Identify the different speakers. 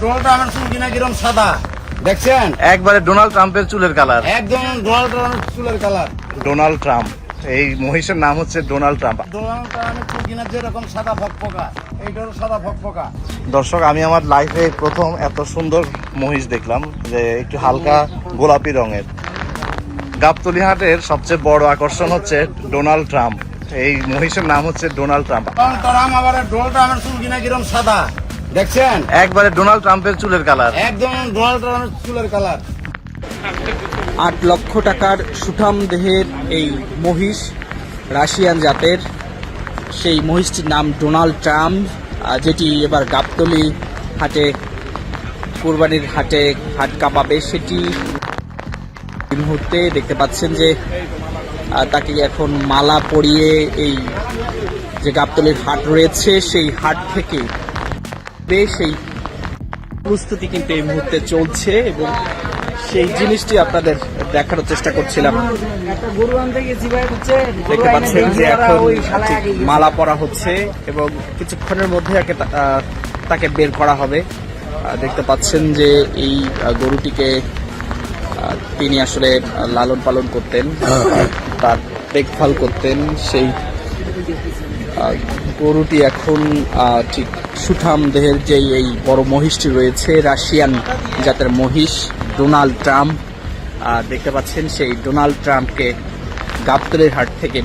Speaker 1: Donald ট্রাম্পের চুল কিনা কিরম সাদা দেখছেন?
Speaker 2: একবারে ডোনাল্ড ট্রাম্পের চুলের কালার।
Speaker 1: একদম ডোনাল্ড ট্রাম্পের চুলের কালার।
Speaker 2: ডোনাল্ড ট্রাম্প, এই মহিষের নাম হচ্ছে ডোনাল্ড ট্রাম্প।
Speaker 1: ডোনাল্ড ট্রাম্পের চুল কিনা যেরকম সাদা ফকফকা, এইটারও সাদা ফকফকা।
Speaker 2: দর্শক, আমি আমার লাইফে প্রথম এত সুন্দর মহিষ দেখলাম, যে একটু হালকা গোলাপি রঙের। গাবতলী হাটের সবচেয়ে বড় আকর্ষণ হচ্ছে ডোনাল্ড ট্রাম্প, এই মহিষের নাম হচ্ছে ডোনাল্ড ট্রাম্প।
Speaker 1: ডোনাল্ড ট্রাম্প আবার ডোনাল্ড ট্রাম্পের চুল কিনা কিরম সাদা দেখছেন?
Speaker 2: একবারে ডোনাল্ড ট্রাম্পের চুলের কালার।
Speaker 1: একদম ডোনাল্ড ট্রাম্পের চুলের কালার।
Speaker 3: ৮ লক্ষ টাকার সুঠাম দেহের এই মহিষ, রাশিয়ান জাতের। সেই মহিষটির নাম ডোনাল্ড ট্রাম্প, যেটি এবার গাবতলী হাটে, কুরবানির হাটে হাট কাঁপাবে। সেটি এই মুহূর্তে দেখতে পাচ্ছেন যে তাকে এখন মালা পরিয়ে এই যে গাবতলীর হাট রয়েছে সেই হাট থেকে সেই প্রস্তুতি কিন্তু এই মুহূর্তে চলছে, এবং সেই জিনিসটি আপনাদের দেখানোর চেষ্টা করছিলাম। দেখতে পাচ্ছেন যে এখন মালা পরা হচ্ছে এবং কিছুক্ষণের মধ্যে তাকে বের করা হবে। দেখতে পাচ্ছেন যে এই গরুটিকে তিনি আসলে লালন পালন করতেন, তার দেখভাল করতেন। সেই গরুটি এখন ঠিক সুঠাম দেহের যে এই বড় মহিষটি রয়েছে, রাশিয়ান জাতের মহিষ ডোনাল্ড ট্রাম্প। দেখতে পাচ্ছেন সেই ডোনাল্ড ট্রাম্পকে গাবতলীর হাট থেকে